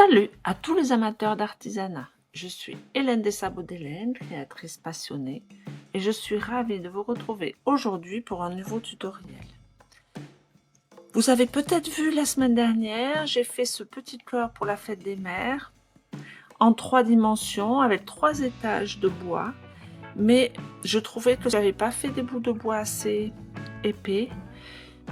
Salut à tous les amateurs d'artisanat. Je suis Hélène Dessabeaux-Delaine, créatrice passionnée, et je suis ravie de vous retrouver aujourd'hui pour un nouveau tutoriel. Vous avez peut-être vu la semaine dernière, j'ai fait ce petit cœur pour la fête des mères en 3 dimensions avec 3 étages de bois, mais je trouvais que je n'avais pas fait des bouts de bois assez épais.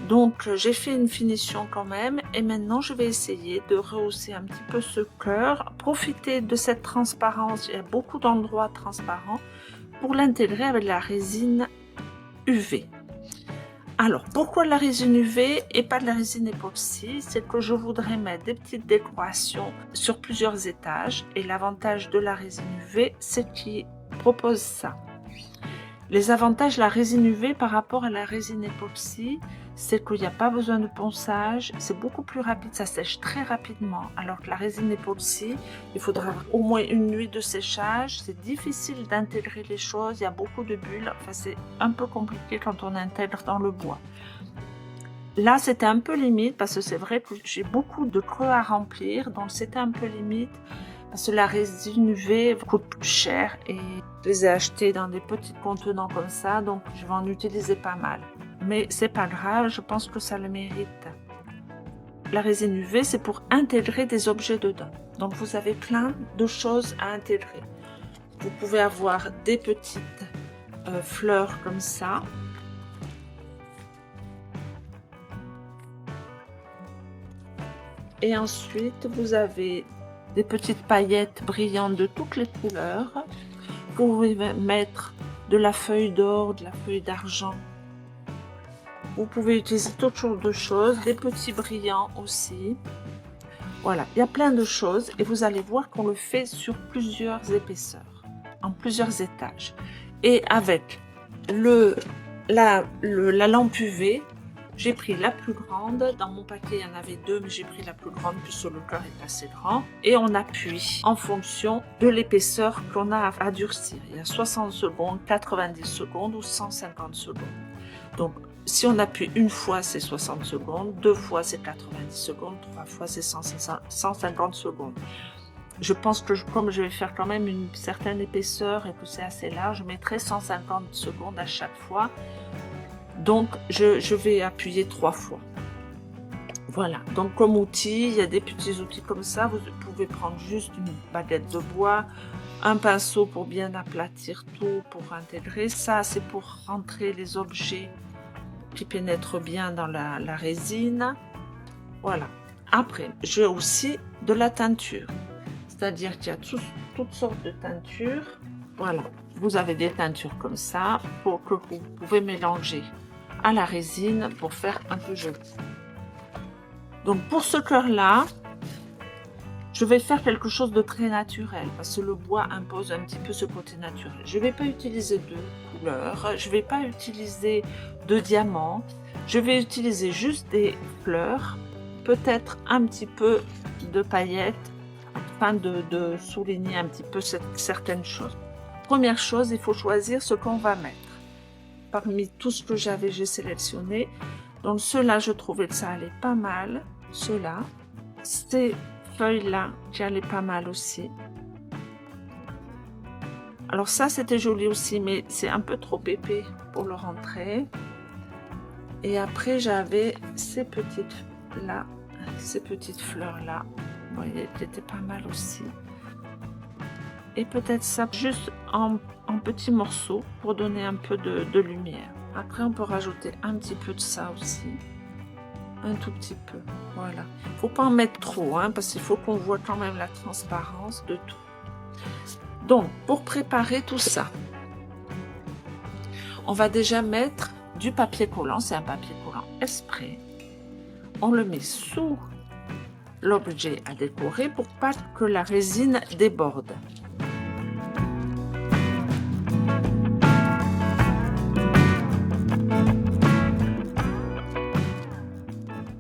Donc j'ai fait une finition quand même et maintenant je vais essayer de rehausser un petit peu ce cœur, profiter de cette transparence, il y a beaucoup d'endroits transparents, pour l'intégrer avec la résine UV. Alors pourquoi de la résine UV et pas de la résine époxy? C'est que je voudrais mettre des petites décorations sur plusieurs étages et l'avantage de la résine UV c'est qu'il propose ça. Les avantages de la résine UV par rapport à la résine époxy, c'est qu'il n'y a pas besoin de ponçage, c'est beaucoup plus rapide, ça sèche très rapidement, alors que la résine époxy, il faudra au moins une nuit de séchage, c'est difficile d'intégrer les choses, il y a beaucoup de bulles, enfin c'est un peu compliqué quand on intègre dans le bois. Là c'était un peu limite, parce que c'est vrai que j'ai beaucoup de creux à remplir, donc c'était un peu limite, parce que la résine UV coûte plus cher et je les ai achetés dans des petits contenants comme ça, donc je vais en utiliser pas mal. Mais c'est pas grave, je pense que ça le mérite. La résine UV, c'est pour intégrer des objets dedans. Donc vous avez plein de choses à intégrer. Vous pouvez avoir des petites fleurs comme ça. Et ensuite, vous avez des petites paillettes brillantes de toutes les couleurs. Vous pouvez mettre de la feuille d'or, de la feuille d'argent. Vous pouvez utiliser toutes sortes de choses, des petits brillants aussi. Voilà, il y a plein de choses et vous allez voir qu'on le fait sur plusieurs épaisseurs, en plusieurs étages. Et avec la lampe UV, j'ai pris la plus grande. Dans mon paquet, il y en avait 2, mais j'ai pris la plus grande puisque le cœur est assez grand. Et on appuie en fonction de l'épaisseur qu'on a à durcir. Il y a 60 secondes, 90 secondes ou 150 secondes. Donc, si on appuie une fois, c'est 60 secondes, 2 fois, c'est 90 secondes, 3 fois, c'est 150 secondes. Je pense que comme je vais faire quand même une certaine épaisseur et que c'est assez large, je mettrai 150 secondes à chaque fois. Donc, je vais appuyer 3 fois. Voilà, donc comme outil, il y a des petits outils comme ça. Vous pouvez prendre juste une baguette de bois, un pinceau pour bien aplatir tout, pour intégrer. Ça, c'est pour rentrer les objets qui pénètrent bien dans la résine. Voilà. Après, j'ai aussi de la teinture. C'est-à-dire qu'il y a toutes sortes de teintures. Voilà. Vous avez des teintures comme ça pour que vous pouvez mélanger à la résine pour faire un peu joli. Donc pour ce cœur-là, je vais faire quelque chose de très naturel parce que le bois impose un petit peu ce côté naturel. Je ne vais pas utiliser de couleurs, je ne vais pas utiliser de diamants, je vais utiliser juste des fleurs, peut-être un petit peu de paillettes afin de souligner un petit peu certaines choses. Première chose, il faut choisir ce qu'on va mettre. Parmi tout ce que j'avais, j'ai sélectionné. Donc ceux-là, je trouvais que ça allait pas mal. Ceux-là, ces feuilles-là qui allaient pas mal aussi. Alors ça, c'était joli aussi, mais c'est un peu trop épais pour le rentrer. Et après, j'avais ces petites-là, ces petites fleurs-là. Vous voyez, qui étaient pas mal aussi. Et peut-être ça juste en petits morceaux pour donner un peu de lumière. Après, on peut rajouter un petit peu de ça aussi. Un tout petit peu. Voilà. Il ne faut pas en mettre trop, hein, parce qu'il faut qu'on voit quand même la transparence de tout. Donc, pour préparer tout ça, on va déjà mettre du papier collant. C'est un papier collant exprès. On le met sous l'objet à décorer pour pas que la résine déborde.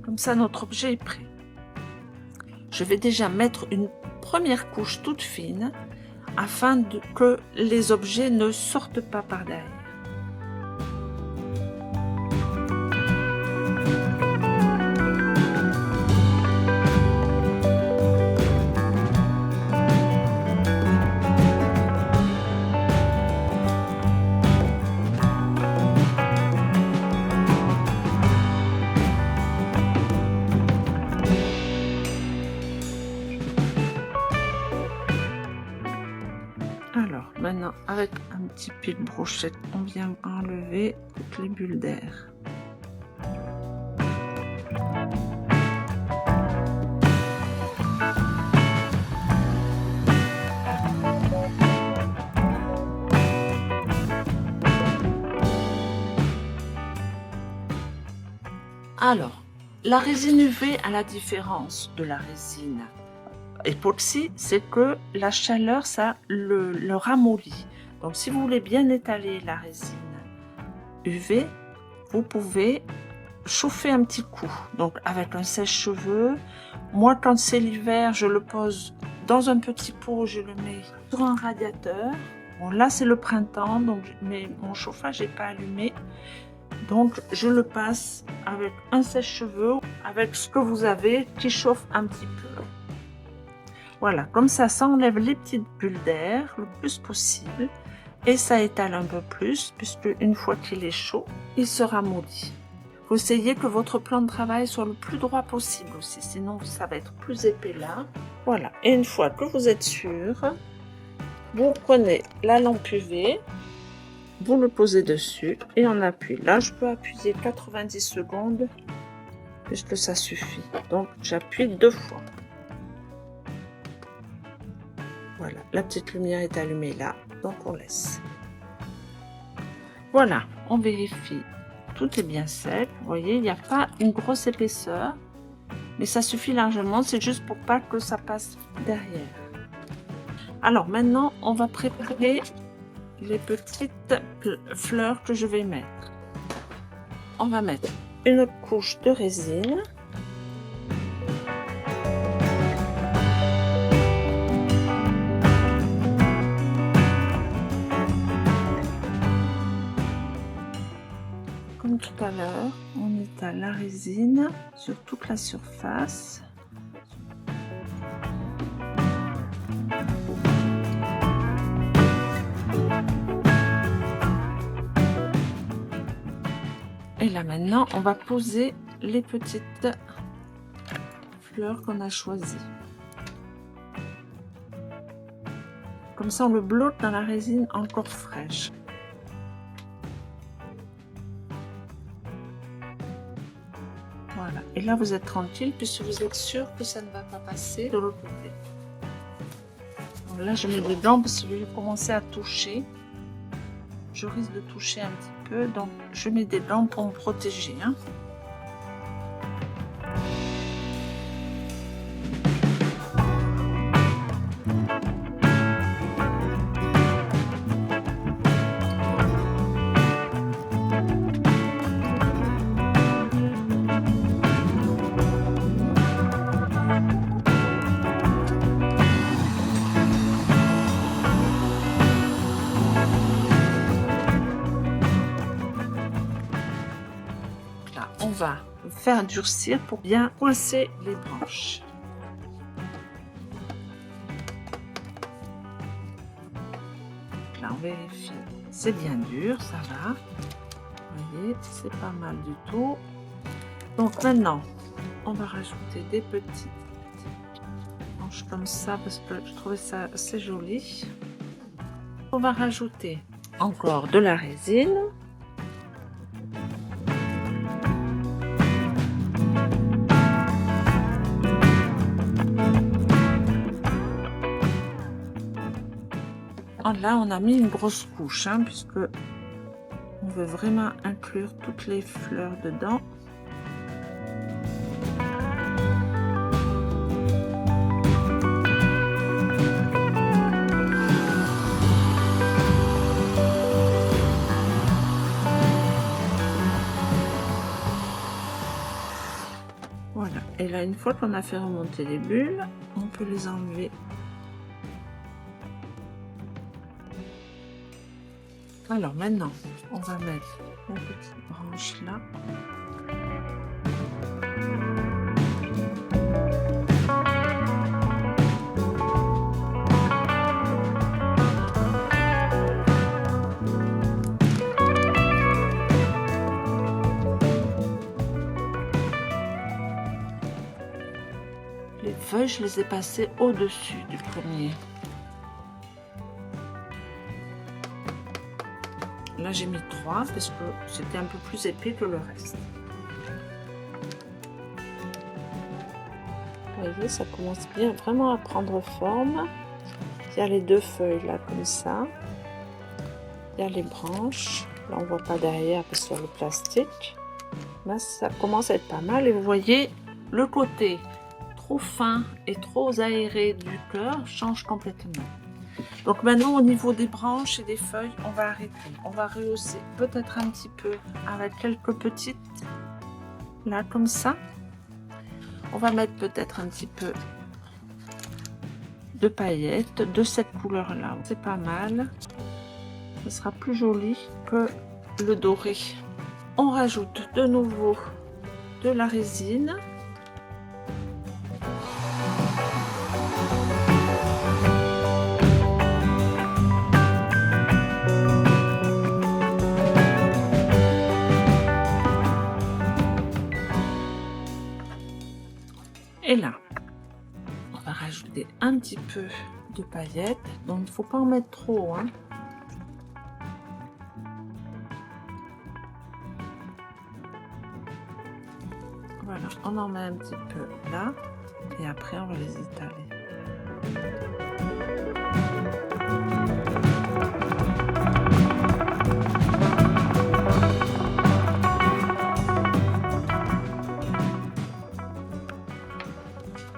Comme ça, notre objet est prêt. Je vais déjà mettre une première couche toute fine afin que les objets ne sortent pas par derrière. maintenant, avec un petit pied de brochette, on vient enlever toutes les bulles d'air. Alors, la résine UV, à la différence de la résine époxy, c'est que la chaleur, ça le ramollit. Donc, si vous voulez bien étaler la résine UV, vous pouvez chauffer un petit coup. Donc, avec un sèche-cheveux. Moi, quand c'est l'hiver, je le pose dans un petit pot, je le mets sur un radiateur. Bon, là, c'est le printemps, donc mais mon chauffage n'est pas allumé. Donc, je le passe avec un sèche-cheveux, avec ce que vous avez qui chauffe un petit peu. Voilà, comme ça enlève les petites bulles d'air le plus possible et ça étale un peu plus, puisque une fois qu'il est chaud, il se ramollit. Vous essayez que votre plan de travail soit le plus droit possible aussi, sinon ça va être plus épais là. Voilà, et une fois que vous êtes sûr, vous prenez la lampe UV, vous le posez dessus et on appuie. Là, je peux appuyer 90 secondes puisque ça suffit. Donc, j'appuie 2 fois. Voilà, la petite lumière est allumée là, donc on laisse. Voilà, on vérifie. Tout est bien sec. Vous voyez, il n'y a pas une grosse épaisseur, mais ça suffit largement. C'est juste pour pas que ça passe derrière. Alors, maintenant, on va préparer les petites fleurs que je vais mettre. On va mettre une couche de résine. Comme tout à l'heure, on étale la résine sur toute la surface. Et là maintenant, on va poser les petites fleurs qu'on a choisies. Comme ça, on le bloque dans la résine encore fraîche. Voilà. Et là, vous êtes tranquille puisque vous êtes sûr que ça ne va pas passer de l'autre côté. Donc là, je mets des gants parce que je vais commencer à toucher. Je risque de toucher un petit peu, donc je mets des gants pour me protéger. Hein. On va faire durcir pour bien coincer les branches. Là, on vérifie. C'est bien dur, ça va. Vous voyez, c'est pas mal du tout. Donc maintenant, on va rajouter des petites branches comme ça parce que je trouvais ça assez joli. On va rajouter encore de la résine. Là, on a mis une grosse couche, hein, puisque on veut vraiment inclure toutes les fleurs dedans. Voilà. Et là, une fois qu'on a fait remonter les bulles, on peut les enlever. Alors maintenant, on va mettre la petite branche là. Les feuilles, je les ai passées au-dessus du premier. Là, j'ai mis 3 parce que c'était un peu plus épais que le reste. Vous voyez, ça commence bien vraiment à prendre forme. Il y a les 2 feuilles là comme ça. Il y a les branches. Là, on voit pas derrière parce qu'il y a le plastique. Là, ça commence à être pas mal. Et vous voyez, le côté trop fin et trop aéré du cœur change complètement. Donc maintenant, au niveau des branches et des feuilles, on va arrêter. On va rehausser peut-être un petit peu avec quelques petites, là comme ça. On va mettre peut-être un petit peu de paillettes de cette couleur-là. C'est pas mal. Ce sera plus joli que le doré. On rajoute de nouveau de la résine. Et là, on va rajouter un petit peu de paillettes. Donc, il ne faut pas en mettre trop, hein. Voilà, on en met un petit peu là. Et après, on va les étaler.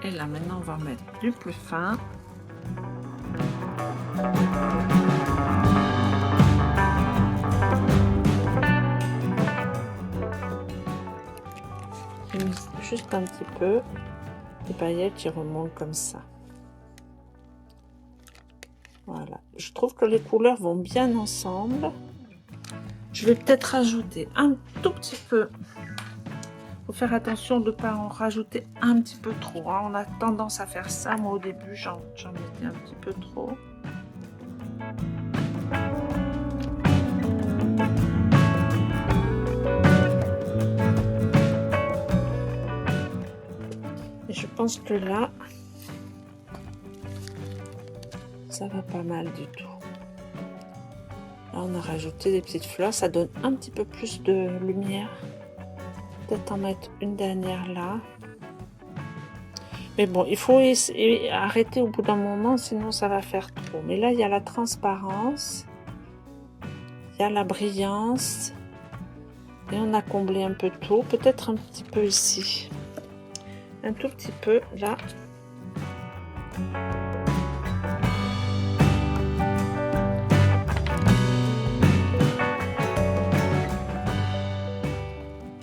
Et là, maintenant, on va mettre du plus fin. Juste un petit peu des paillettes qui remontent comme ça. Voilà. Je trouve que les couleurs vont bien ensemble. Je vais peut-être rajouter un tout petit peu. Faut faire attention de ne pas en rajouter un petit peu trop, hein. On a tendance à faire ça. Moi, au début, j'en mettais un petit peu trop. Et je pense que là, ça va pas mal du tout. Là, on a rajouté des petites fleurs. Ça donne un petit peu plus de lumière. Peut-être en mettre une dernière là. Mais bon, il faut arrêter au bout d'un moment, sinon ça va faire trop. Mais là, il y a la transparence. Il y a la brillance. Et on a comblé un peu tout. Peut-être un petit peu ici. Un tout petit peu là.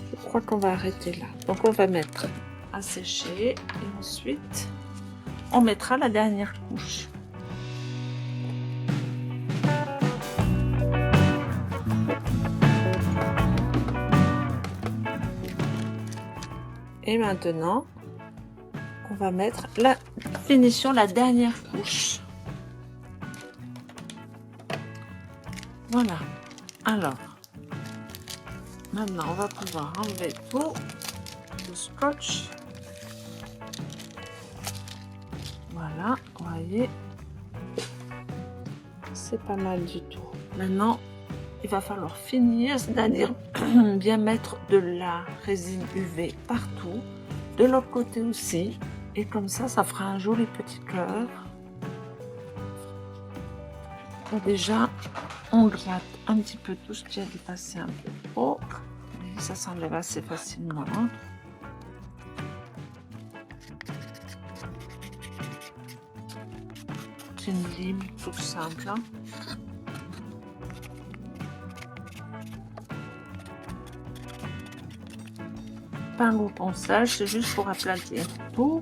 Je crois qu'on va arrêter là. Donc on va mettre à sécher et ensuite on mettra la dernière couche. Et maintenant on va mettre la finition, la dernière couche. Voilà. Alors maintenant on va pouvoir enlever tout le scotch. Voilà, vous voyez, c'est pas mal du tout. Maintenant, il va falloir finir, c'est-à-dire bien mettre de la résine UV partout, de l'autre côté aussi, et comme ça, ça fera un joli petit cœur. Et déjà, on gratte un petit peu tout ce qui a dépassé un peu trop. Et ça s'enlève assez facilement. C'est une lime toute simple. Pas au ponçage, c'est juste pour aplatir tout.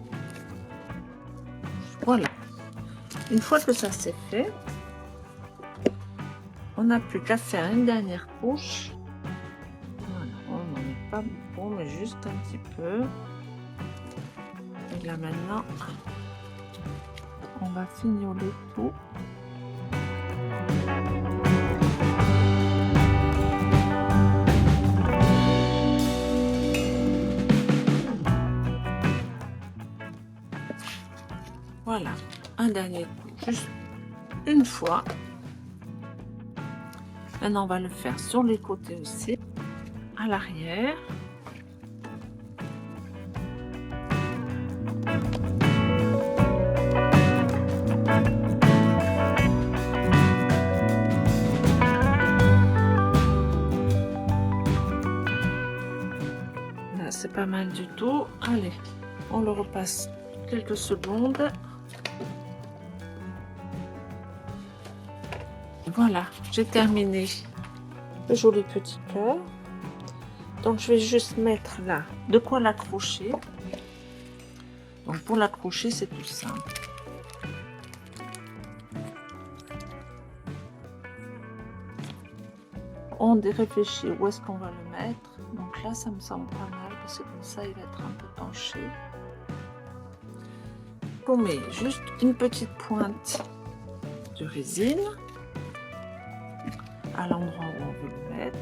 Voilà. Une fois que ça c'est fait, on n'a plus qu'à faire une dernière couche. Voilà, on n'en met pas beaucoup, mais juste un petit peu. Et là maintenant, on va fignoler tout. Voilà, un dernier coup, juste une fois. Maintenant, on va le faire sur les côtés aussi, à l'arrière. Là, c'est pas mal du tout. Allez, on le repasse quelques secondes. Voilà, j'ai terminé le joli petit cœur. Donc je vais juste mettre là de quoi l'accrocher. Donc pour l'accrocher, c'est tout simple. On réfléchit où est-ce qu'on va le mettre. Donc là, ça me semble pas mal parce que comme ça, il va être un peu penché. On met juste une petite pointe de résine à l'endroit où on veut le mettre.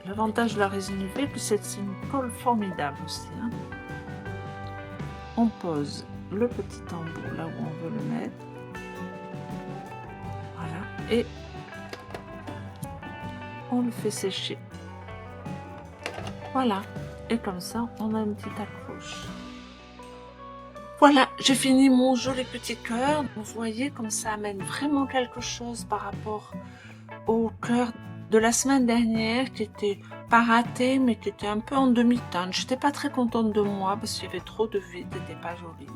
L'avantage de la résine UV, c'est que c'est une colle formidable aussi. Hein. On pose le petit embout là où on veut le mettre. Voilà. Et on le fait sécher. Voilà. Et comme ça, on a une petite accroche. Voilà, j'ai fini mon joli petit cœur. Vous voyez comme ça amène vraiment quelque chose par rapport au cœur de la semaine dernière qui était pas raté mais qui était un peu en demi-teinte. J'étais pas très contente de moi parce qu'il y avait trop de vide, c'était pas joli.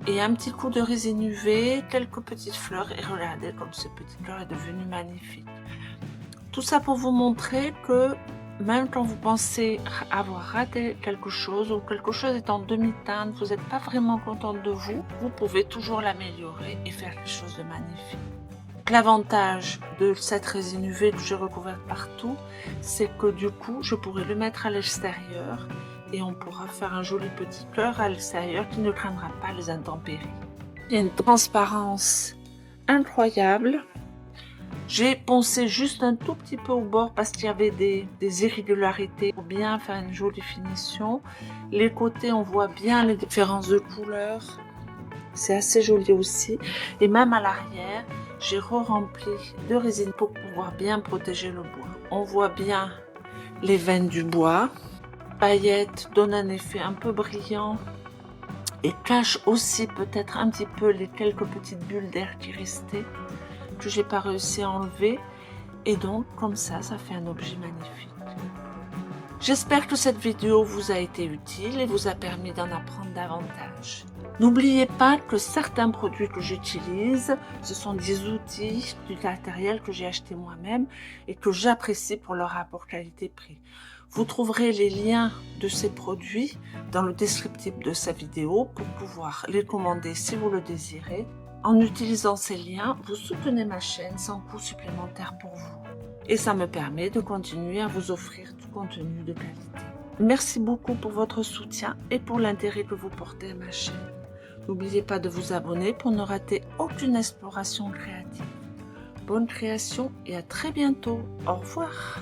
Et un petit coup de résine UV, quelques petites fleurs et regardez comme ce petit cœur est devenu magnifique. Tout ça pour vous montrer que même quand vous pensez avoir raté quelque chose ou quelque chose est en demi-teinte, vous n'êtes pas vraiment contente de vous, vous pouvez toujours l'améliorer et faire quelque chose de magnifique. L'avantage de cette résine UV que j'ai recouverte partout, c'est que du coup, je pourrais le mettre à l'extérieur et on pourra faire un joli petit cœur à l'extérieur qui ne craindra pas les intempéries. Il y a une transparence incroyable. J'ai poncé juste un tout petit peu au bord parce qu'il y avait des irrégularités pour bien faire une jolie finition. Les côtés, on voit bien les différences de couleurs. C'est assez joli aussi. Et même à l'arrière, j'ai re-rempli de résine pour pouvoir bien protéger le bois. On voit bien les veines du bois. Paillettes donnent un effet un peu brillant et cache aussi peut-être un petit peu les quelques petites bulles d'air qui restaient que j'ai pas réussi à enlever. Et donc comme ça fait un objet magnifique. J'espère que cette vidéo vous a été utile et vous a permis d'en apprendre davantage. N'oubliez pas que certains produits que j'utilise, ce sont des outils, du matériel que j'ai acheté moi-même et que j'apprécie pour leur rapport qualité-prix. Vous trouverez les liens de ces produits dans le descriptif de cette vidéo pour pouvoir les commander si vous le désirez. En utilisant ces liens, vous soutenez ma chaîne sans coût supplémentaire pour vous. Et ça me permet de continuer à vous offrir du contenu de qualité. Merci beaucoup pour votre soutien et pour l'intérêt que vous portez à ma chaîne. N'oubliez pas de vous abonner pour ne rater aucune exploration créative. Bonne création et à très bientôt. Au revoir.